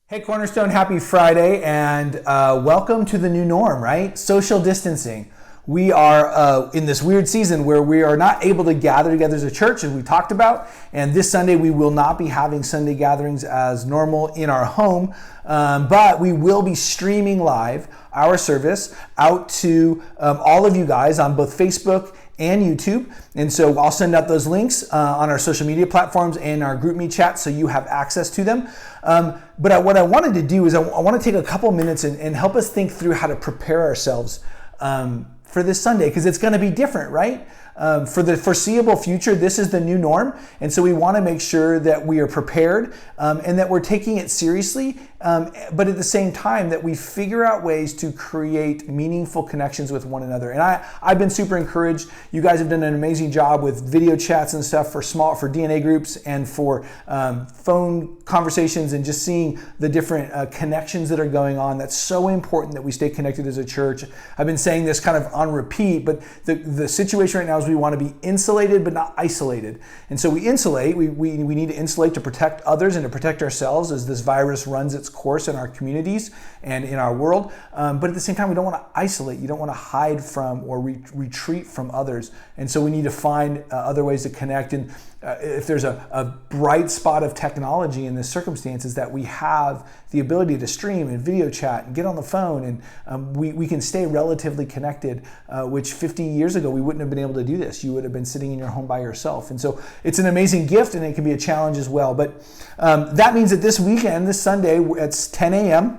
Hey Cornerstone, happy Friday, and welcome to the new norm, right? Social distancing. We are in this weird season where we are not able to gather together as a church, as we talked about, and this Sunday we will not be having Sunday gatherings as normal in our home, but we will be streaming live our service out to all of you guys on both Facebook and YouTube. And so I'll send out those links on our social media platforms and our GroupMe chat so you have access to them. But what I wanted to do is I want to take a couple minutes and help us think through how to prepare ourselves for this Sunday, because it's going to be different, right? For the foreseeable future, this is the new norm. And so we want to make sure that we are prepared and that we're taking it seriously, but at the same time that we figure out ways to create meaningful connections with one another. And I've been super encouraged. You guys have done an amazing job with video chats and stuff for DNA groups and for phone conversations, and just seeing the different connections that are going on. That's so important that we stay connected as a church. I've been saying this kind of on repeat, but the situation right now is we want to be insulated but not isolated. And so we insulate. We need to insulate to protect others and to protect ourselves as this virus runs its course in our communities and in our world. But at the same time, we don't want to isolate. You don't want to hide from or retreat from others. And so we need to find other ways to connect. And if there's a bright spot of technology in this circumstance, is that we have the ability to stream and video chat and get on the phone, and we can stay relatively connected, which 50 years ago we wouldn't have been able to do this. You would have been sitting in your home by yourself. And so it's an amazing gift, and it can be a challenge as well. But that means that this weekend, this Sunday, it's 10 a.m.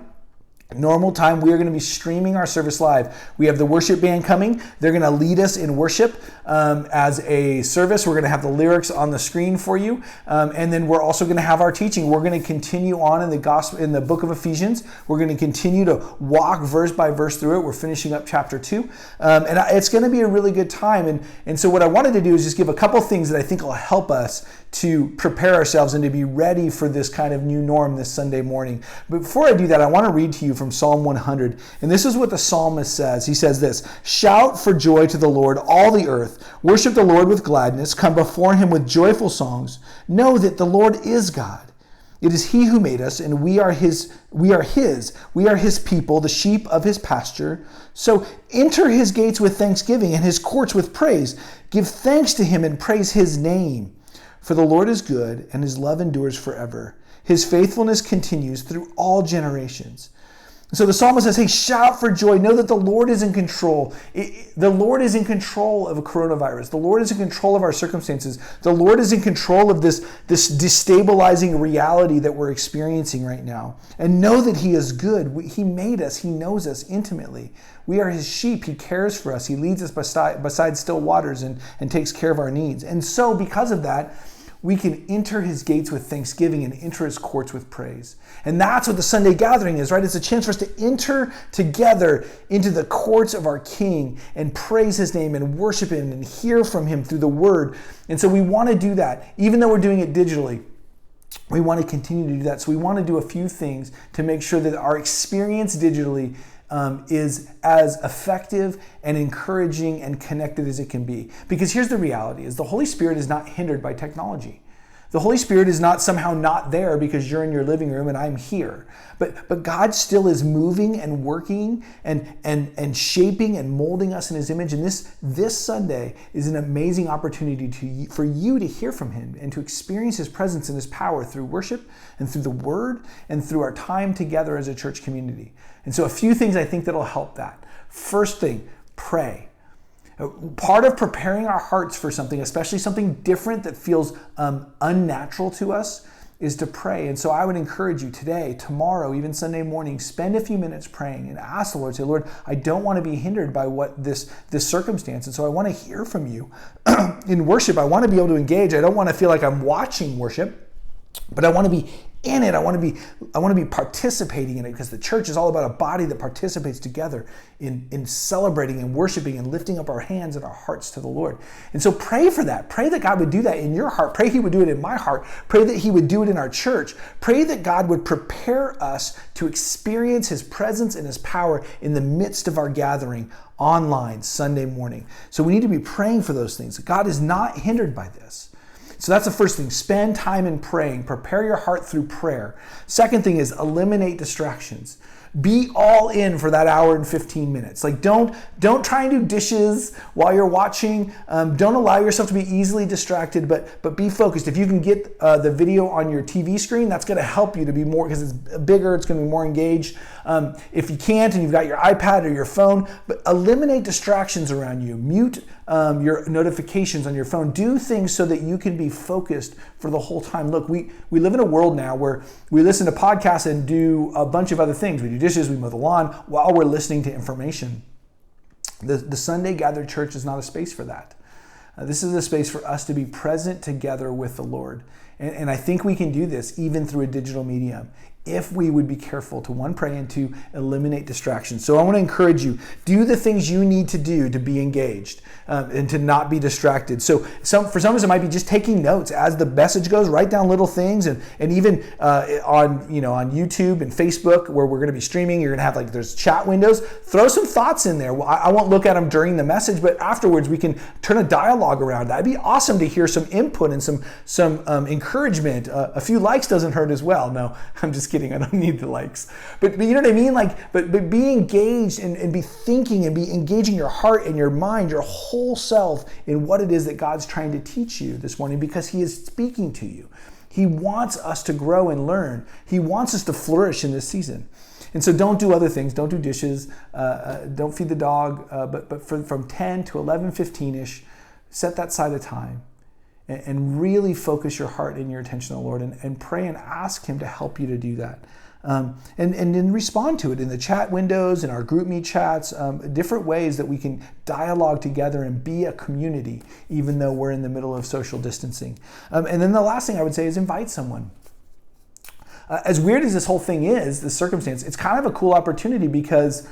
normal time, we are going to be streaming our service live. We have the worship band coming. They're going to lead us in worship as a service. We're going to have the lyrics on the screen for you. And then we're also going to have our teaching. We're going to continue on in the gospel, in the book of Ephesians. We're going to continue to walk verse by verse through it. We're finishing up chapter 2. And it's going to be a really good time. And so what I wanted to do is just give a couple things that I think will help us to prepare ourselves and to be ready for this kind of new norm this Sunday morning. But before I do that, I want to read to you from Psalm 100. And this is what the psalmist says. He says this: "Shout for joy to the Lord, all the earth. Worship the Lord with gladness. Come before him with joyful songs. Know that the Lord is God. It is he who made us, and we are his. We are his people, the sheep of his pasture. So enter his gates with thanksgiving and his courts with praise. Give thanks to him and praise his name. For the Lord is good, and his love endures forever. His faithfulness continues through all generations." So the psalmist says, hey, shout for joy. Know that the Lord is in control. The Lord is in control of a coronavirus. The Lord is in control of our circumstances. The Lord is in control of this destabilizing reality that we're experiencing right now. And know that he is good. He made us. He knows us intimately. We are his sheep. He cares for us. He leads us beside still waters and takes care of our needs. And so because of that, we can enter his gates with thanksgiving and enter his courts with praise. And that's what the Sunday gathering is, right? It's a chance for us to enter together into the courts of our King and praise his name and worship him and hear from him through the word. And so we want to do that, even though we're doing it digitally. We want to continue to do that. So we want to do a few things to make sure that our experience digitally is as effective and encouraging and connected as it can be. Because here's the reality, is the Holy Spirit is not hindered by technology. The Holy Spirit is not somehow not there because you're in your living room and I'm here. But God still is moving and working and shaping and molding us in his image. And this Sunday is an amazing opportunity for you to hear from him and to experience his presence and his power through worship and through the word and through our time together as a church community. And so a few things I think that'll help that. First thing, pray. Part of preparing our hearts for something, especially something different that feels unnatural to us, is to pray. And so I would encourage you today, tomorrow, even Sunday morning, spend a few minutes praying and ask the Lord, say, Lord, I don't want to be hindered by what this circumstance. And so I want to hear from you. In worship, I want to be able to engage. I don't want to feel like I'm watching worship, but I want to be in it. I want to be participating in it, because the church is all about a body that participates together in celebrating and worshiping and lifting up our hands and our hearts to the Lord. And so pray for that. Pray that God would do that in your heart. Pray he would do it in my heart. Pray that he would do it in our church. Pray that God would prepare us to experience his presence and his power in the midst of our gathering online Sunday morning. So we need to be praying for those things. God is not hindered by this. So that's the first thing. Spend time in praying. Prepare your heart through prayer. Second thing is eliminate distractions. Be all in for that hour and 15 minutes. Like don't try and do dishes while you're watching. Don't allow yourself to be easily distracted, but be focused. If you can get the video on your TV screen, that's going to help you to be more, because it's bigger, it's going to be more engaged. If you can't and you've got your iPad or your phone, but eliminate distractions around you. Mute your notifications on your phone. Do things so that you can be focused for the whole time. Look, we live in a world now where we listen to podcasts and do a bunch of other things. We do dishes, we mow the lawn while we're listening to information. The Sunday gathered church is not a space for that. This is a space for us to be present together with the Lord. And I think we can do this even through a digital medium if we would be careful to, one, pray, and to eliminate distractions. So I want to encourage you, do the things you need to do to be engaged and to not be distracted. So for some of us, it might be just taking notes as the message goes. Write down little things, and even on YouTube and Facebook, where we're going to be streaming, you're going to have there's chat windows. Throw some thoughts in there. I won't look at them during the message, but afterwards we can turn a dialogue around. That'd be awesome to hear some input and some encouragement. A few likes doesn't hurt as well. No, I'm just kidding. I don't need the likes. But you know what I mean? But be engaged and be thinking and be engaging your heart and your mind, your whole self in what it is that God's trying to teach you this morning, because He is speaking to you. He wants us to grow and learn. He wants us to flourish in this season. And so don't do other things. Don't do dishes. Don't feed the dog. But from 10 to 11, 15-ish, set that side of time. And really focus your heart and your attention on the Lord, and pray and ask Him to help you to do that. And then respond to it in the chat windows, in our group meet chats, different ways that we can dialogue together and be a community, even though we're in the middle of social distancing. And then the last thing I would say is invite someone. As weird as this whole thing is, this circumstance, it's kind of a cool opportunity, because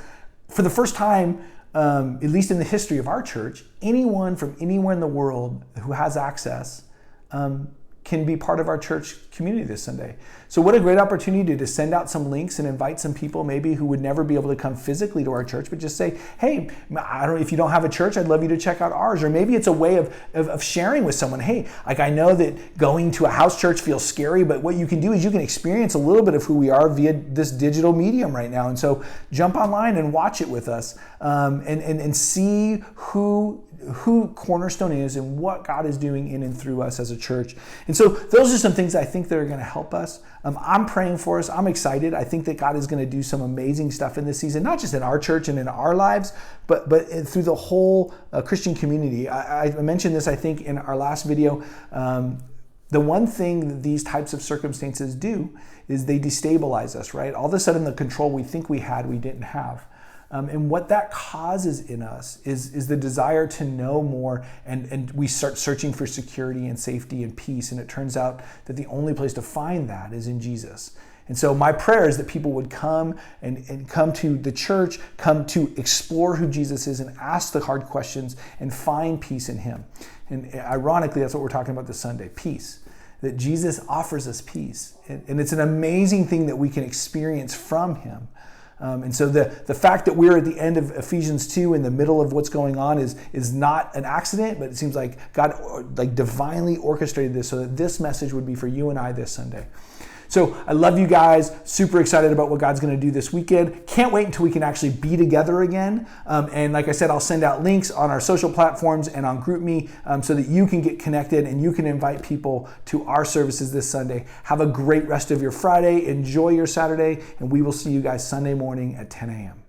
for the first time, at least in the history of our church, anyone from anywhere in the world who has access can be part of our church community this Sunday. So what a great opportunity to send out some links and invite some people maybe who would never be able to come physically to our church, but just say, hey, I don't know if you don't have a church, I'd love you to check out ours. Or maybe it's a way of sharing with someone, hey, I know that going to a house church feels scary, but what you can do is you can experience a little bit of who we are via this digital medium right now. And so jump online and watch it with us, and see who Cornerstone is and what God is doing in and through us as a church. And so those are some things I think that are going to help us. I'm praying for us. I'm excited. I think that God is going to do some amazing stuff in this season, not just in our church and in our lives, but through the whole Christian community. I mentioned this, I think, in our last video. The one thing that these types of circumstances do is they destabilize us, right? All of a sudden, the control we think we had, we didn't have. And what that causes in us is the desire to know more, and we start searching for security and safety and peace, and it turns out that the only place to find that is in Jesus. And so my prayer is that people would come and come to the church, come to explore who Jesus is and ask the hard questions and find peace in Him. And ironically, that's what we're talking about this Sunday, peace. That Jesus offers us peace. And it's an amazing thing that we can experience from Him. And so the fact that we're at the end of Ephesians 2 in the middle of what's going on is not an accident, but it seems like God divinely orchestrated this so that this message would be for you and I this Sunday. So I love you guys. Super excited about what God's going to do this weekend. Can't wait until we can actually be together again. And like I said, I'll send out links on our social platforms and on GroupMe so that you can get connected and you can invite people to our services this Sunday. Have a great rest of your Friday. Enjoy your Saturday, and we will see you guys Sunday morning at 10 a.m.